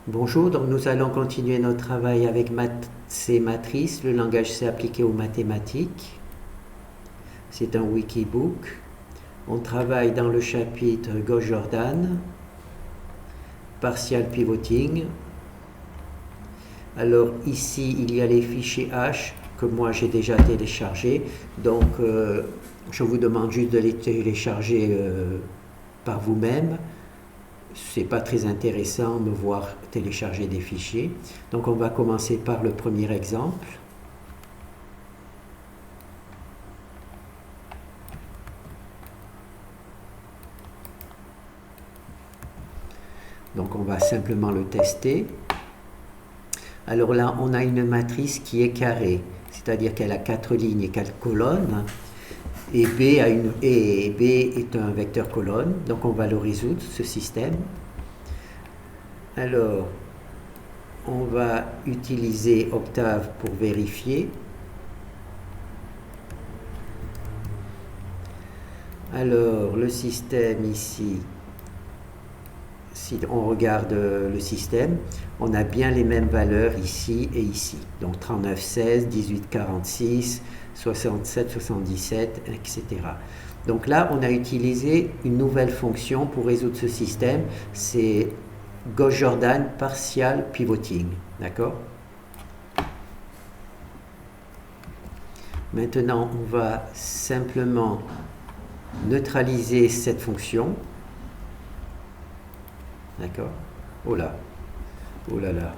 Bonjour, donc nous allons continuer notre travail avec C Matrice, le langage C appliqué aux mathématiques. C'est un wikibook. On travaille dans le chapitre Gauss-Jordan, partial pivoting. Alors ici, il y a les fichiers H que moi j'ai déjà téléchargés. Donc je vous demande juste de les télécharger par vous-même. C'est pas très intéressant de voir télécharger des fichiers. Donc on va commencer par le premier exemple. Donc on va simplement le tester. Alors là, on a une matrice qui est carrée, c'est-à-dire qu'elle a 4 lignes et 4 colonnes. Et B est un vecteur colonne, donc on va le résoudre, ce système. Alors, on va utiliser Octave pour vérifier. Alors, le système ici, si on regarde le système, on a bien les mêmes valeurs ici et ici. Donc 39, 16, 18, 46, 67, 77, etc. Donc là, on a utilisé une nouvelle fonction pour résoudre ce système. C'est Gauss-Jordan partial pivoting. D'accord? Maintenant, on va simplement neutraliser cette fonction. D'accord? Oh là. Oh là là.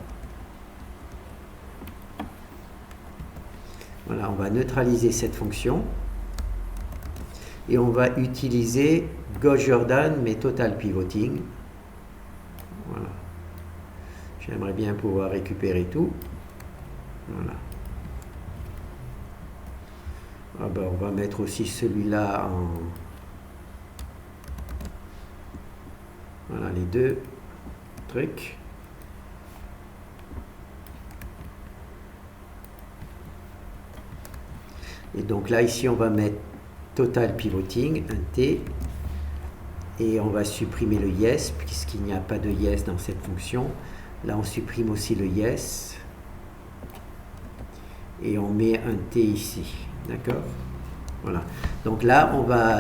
Voilà, on va neutraliser cette fonction. Et on va utiliser Gauss-Jordan, mais total pivoting. Voilà. J'aimerais bien pouvoir récupérer tout. Voilà. Ah ben, on va mettre aussi celui-là en... Voilà, les deux trucs. Et donc là, ici, on va mettre total pivoting, un T, et on va supprimer le yes, puisqu'il n'y a pas de yes dans cette fonction. Là, on supprime aussi le yes, et on met un T ici, d'accord? Voilà. Donc là, on va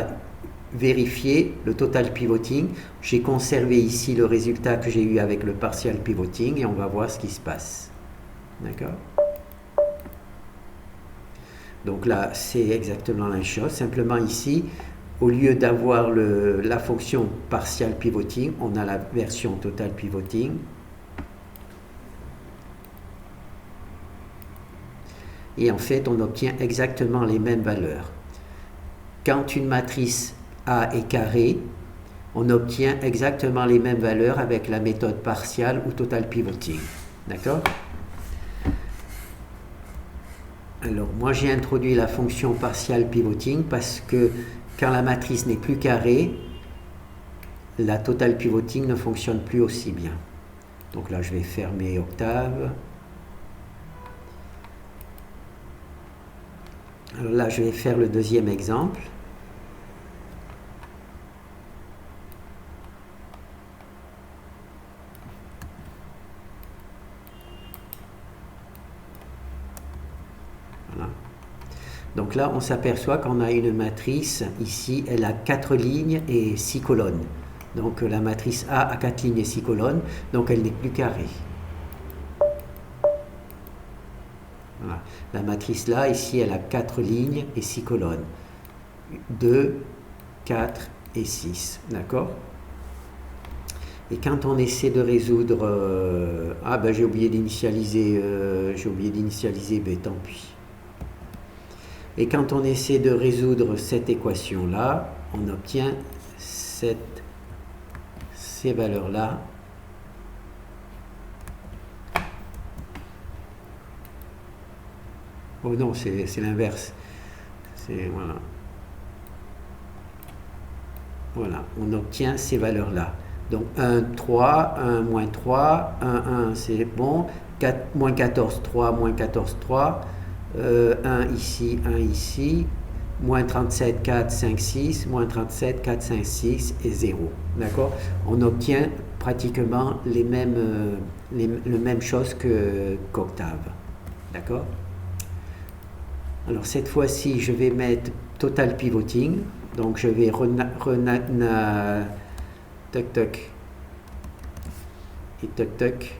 vérifier le total pivoting. J'ai conservé ici le résultat que j'ai eu avec le partial pivoting, et on va voir ce qui se passe, d'accord? Donc là, c'est exactement la même chose. Simplement ici, au lieu d'avoir la fonction partial pivoting, on a la version total pivoting. Et en fait, on obtient exactement les mêmes valeurs. Quand une matrice A est carrée, on obtient exactement les mêmes valeurs avec la méthode partial ou total pivoting. D'accord? Alors, moi, j'ai introduit la fonction partial pivoting parce que quand la matrice n'est plus carrée, la total pivoting ne fonctionne plus aussi bien. Donc là, je vais fermer Octave. Alors là, je vais faire le deuxième exemple. Voilà. Donc là, on s'aperçoit qu'on a une matrice, ici, elle a 4 lignes et 6 colonnes. Donc la matrice A a 4 lignes et 6 colonnes, donc elle n'est plus carrée. Voilà. La matrice là, ici, elle a 4 lignes et 6 colonnes. 2, 4 et 6. D'accord? Et quand on essaie de résoudre... ah ben j'ai oublié d'initialiser B, tant pis. Et quand on essaie de résoudre cette équation-là, on obtient ces valeurs-là. Oh non, c'est l'inverse. Voilà. Voilà, on obtient ces valeurs-là. Donc 1, 3, 1, moins 3, 1, 1, c'est bon. 4, moins 14, 3, moins 14, 3. 1 ici, 1 ici. Moins 37, 4, 5, 6. Moins 37, 4, 5, 6 et 0. D'accord? On obtient pratiquement le même chose qu'Octave. D'accord? Alors cette fois-ci, je vais mettre Total Pivoting. Donc je vais toc toc et toc toc.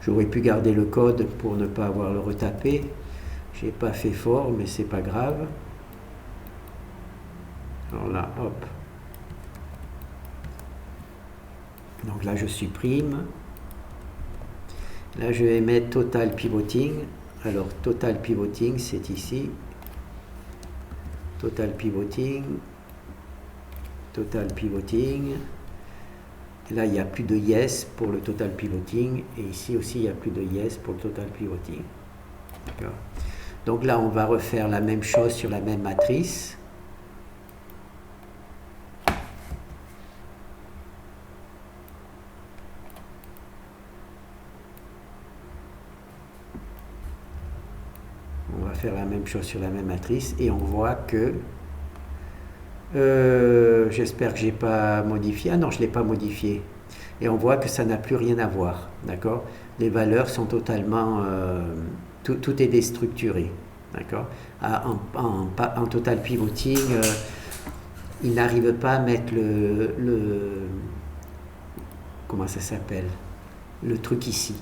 J'aurais pu garder le code pour ne pas avoir le retapé. J'ai pas fait fort, mais c'est pas grave. Alors là, hop. Donc là, je supprime. Là, je vais mettre Total Pivoting. Alors, Total Pivoting, c'est ici. Total Pivoting. Total Pivoting. Là, il n'y a plus de yes pour le Total Pivoting. Et ici aussi, il n'y a plus de yes pour le Total Pivoting. D'accord. Donc là, on va refaire la même chose sur la même matrice. On va faire la même chose sur la même matrice et on voit que j'espère que j'ai pas modifié. Ah non, je l'ai pas modifié. Et on voit que ça n'a plus rien à voir. D'accord? Les valeurs sont totalement tout est déstructuré. D'accord? En total pivoting, il n'arrive pas à mettre comment ça s'appelle? Le truc ici.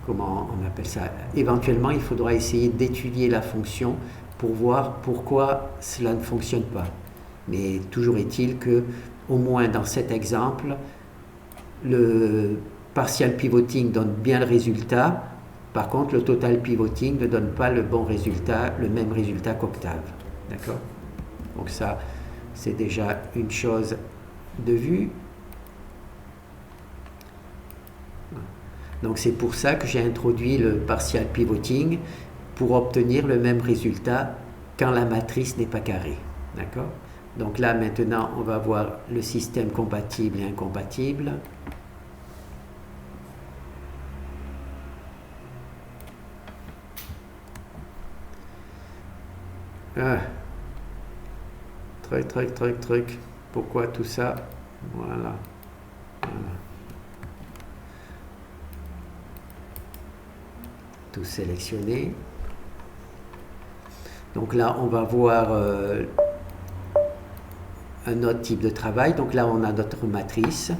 Comment on appelle ça? Éventuellement, il faudra essayer d'étudier la fonction pour voir pourquoi cela ne fonctionne pas. Mais toujours est-il que, au moins dans cet exemple, le partial pivoting donne bien le résultat. Par contre, le total pivoting ne donne pas le bon résultat, le même résultat qu'Octave. D'accord? Donc ça, c'est déjà une chose de vue. Donc c'est pour ça que j'ai introduit le partial pivoting pour obtenir le même résultat quand la matrice n'est pas carrée. D'accord? Donc là maintenant on va voir le système compatible et incompatible. Truc. Pourquoi tout ça? Voilà. Tout sélectionner. Donc là, on va voir un autre type de travail. Donc là, on a notre matrice.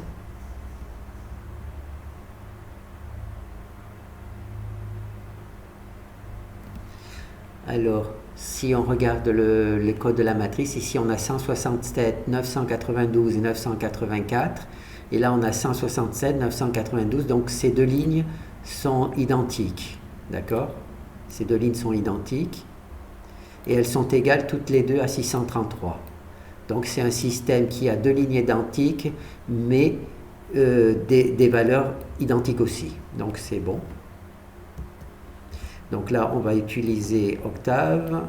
Alors, si on regarde le code de la matrice, ici on a 167, 992 et 984. Et là, on a 167, 992. Donc ces deux lignes sont identiques. D'accord? Ces deux lignes sont identiques et elles sont égales toutes les deux à 633. Donc c'est un système qui a deux lignes identiques mais des valeurs identiques aussi. Donc c'est bon. Donc là on va utiliser Octave.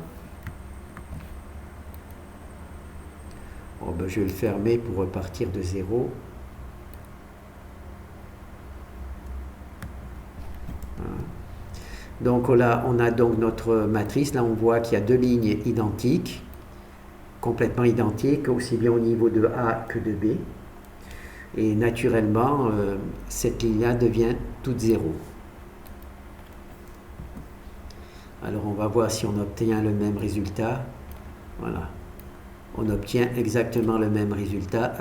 Oh, ben, je vais le fermer pour repartir de zéro. Donc là, on a donc notre matrice. Là, on voit qu'il y a deux lignes identiques, complètement identiques, aussi bien au niveau de A que de B. Et naturellement, cette ligne-là devient toute zéro. Alors, on va voir si on obtient le même résultat. Voilà. On obtient exactement le même résultat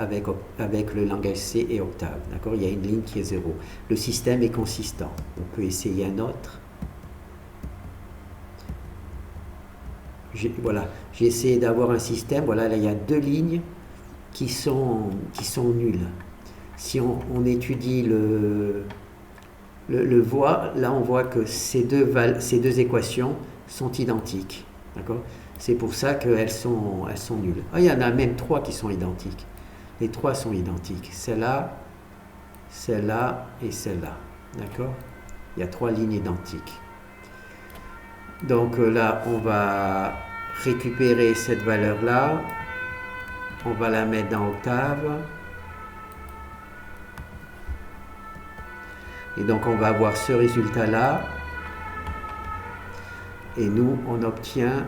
avec le langage C et Octave. D'accord? Il y a une ligne qui est zéro. Le système est consistant. On peut essayer un autre. Voilà, j'ai essayé d'avoir un système, voilà, là il y a deux lignes qui sont nulles. Si on étudie le voie, là on voit que ces deux équations sont identiques. D'accord? C'est pour ça qu'elles sont nulles. Ah, il y en a même trois qui sont identiques. Les trois sont identiques. Celle-là, celle-là et celle-là. D'accord? Il y a trois lignes identiques. Donc là, on va récupérer cette valeur-là. On va la mettre dans Octave. Et donc, on va avoir ce résultat-là. Et nous, on obtient...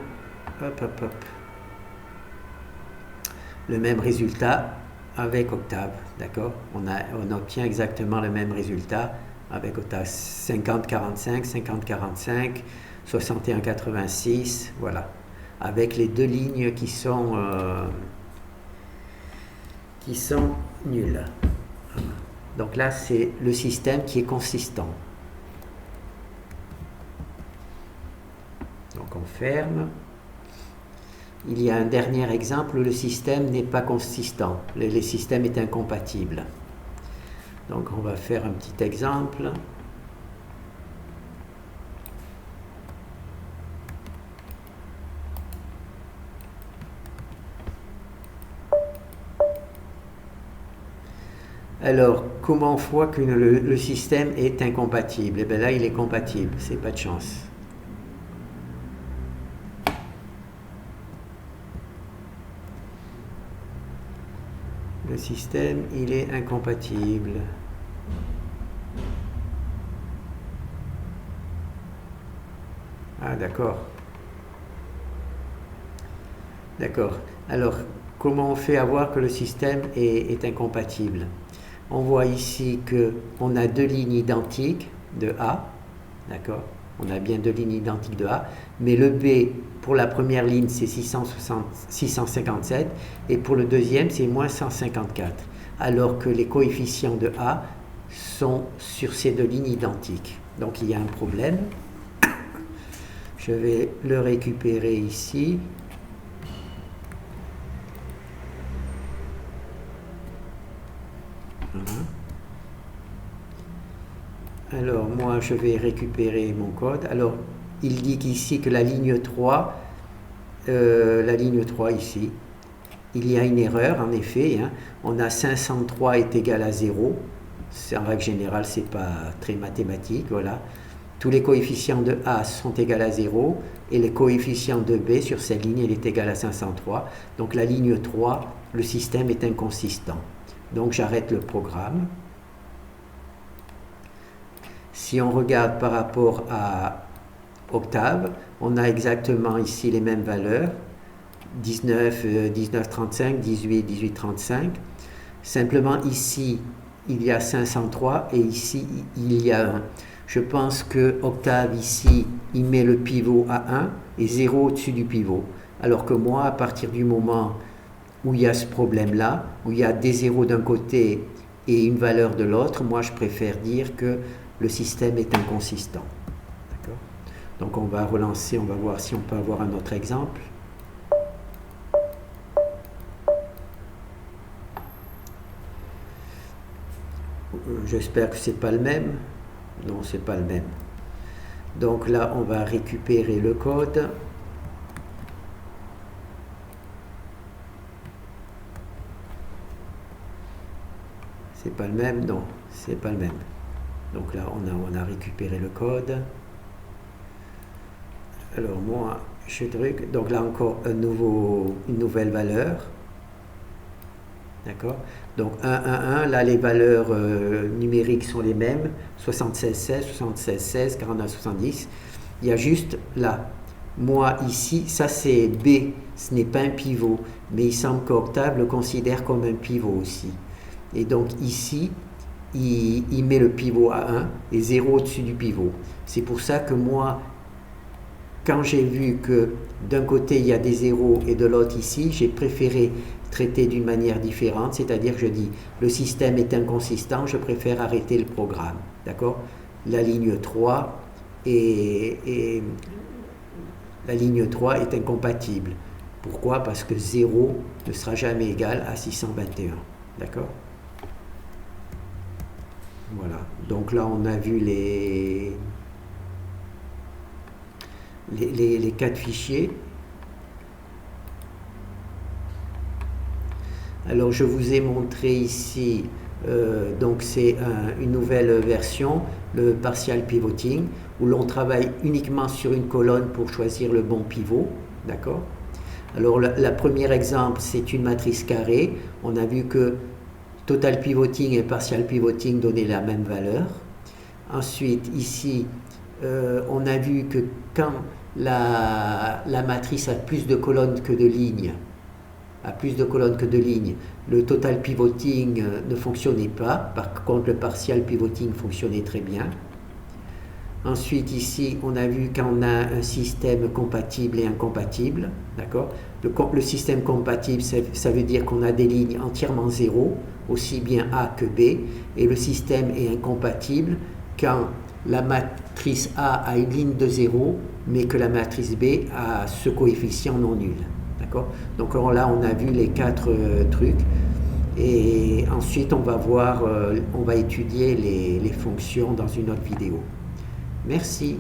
Hop. le même résultat avec Octave, d'accord? On obtient exactement le même résultat avec Octave. 50-45, 50-45, 61-86, voilà. Avec les deux lignes qui sont nulles. Donc là, c'est le système qui est consistant. Donc on ferme. Il y a un dernier exemple où le système n'est pas consistant. Le système est incompatible. Donc on va faire un petit exemple. Alors, comment on voit que le système est incompatible? Eh bien là, il est compatible, c'est pas de chance. Le système, il est incompatible. Ah, d'accord. D'accord. Alors, comment on fait à voir que le système est incompatible? On voit ici qu'on a deux lignes identiques de A, d'accord? On a bien deux lignes identiques de A, mais le B, pour la première ligne, c'est 657, et pour le deuxième, c'est moins 154, alors que les coefficients de A sont sur ces deux lignes identiques. Donc il y a un problème. Je vais le récupérer ici. Alors moi je vais récupérer mon code. Alors il dit qu'ici que la ligne 3 ici, il y a une erreur en effet, hein. On a 503 est égal à 0. En règle générale c'est pas très mathématique, voilà. Tous les coefficients de A sont égaux à 0 et les coefficients de B sur cette ligne il est égal à 503. Donc la ligne 3, le système est inconsistant. Donc j'arrête le programme. Si on regarde par rapport à Octave, on a exactement ici les mêmes valeurs, 19, 19,35, 18, 18,35. Simplement ici, il y a 503 et ici, il y a 1. Je pense que Octave ici, il met le pivot à 1 et 0 au-dessus du pivot. Alors que moi, à partir du moment où il y a ce problème-là, où il y a des zéros d'un côté et une valeur de l'autre, moi je préfère dire que le système est inconsistant. D'accord? Donc on va relancer, on va voir si on peut avoir un autre exemple. J'espère que c'est pas le même. Non, c'est pas le même. Donc là, on va récupérer le code. C'est pas le même? Non, c'est pas le même. Donc là, on a récupéré le code. Alors moi, je truc. Donc là encore une nouvelle valeur. D'accord? Donc 1, 1, 1, là les valeurs numériques sont les mêmes. 76, 16, 76, 16, 49, 70. Il y a juste là. Moi ici, ça c'est B, ce n'est pas un pivot. Mais il semble qu'Octave le considère comme un pivot aussi. Et donc ici, il met le pivot à 1 et 0 au-dessus du pivot. C'est pour ça que moi, quand j'ai vu que d'un côté il y a des zéros et de l'autre ici, j'ai préféré traiter d'une manière différente, c'est-à-dire que je dis le système est inconsistant, je préfère arrêter le programme. D'accord? La ligne 3 et la ligne 3 est incompatible. Pourquoi? Parce que 0 ne sera jamais égal à 621. D'accord? Voilà, donc là on a vu les 4 fichiers. Alors je vous ai montré ici, donc c'est une nouvelle version, le partial pivoting, où l'on travaille uniquement sur une colonne pour choisir le bon pivot, d'accord? Alors la premier exemple c'est une matrice carrée, on a vu que total pivoting et partial pivoting donnaient la même valeur. Ensuite, ici, on a vu que quand la matrice a plus de colonnes que de lignes, a plus de colonnes que de lignes, le total pivoting ne fonctionnait pas. Par contre, le partial pivoting fonctionnait très bien. Ensuite, ici, on a vu qu'on a un système compatible et incompatible. D'accord ? Le système compatible, ça veut dire qu'on a des lignes entièrement zéro, aussi bien A que B. Et le système est incompatible quand la matrice A a une ligne de 0, mais que la matrice B a ce coefficient non nul. D'accord ? Donc là, on a vu les 4 trucs. Et ensuite, on va étudier les fonctions dans une autre vidéo. Merci.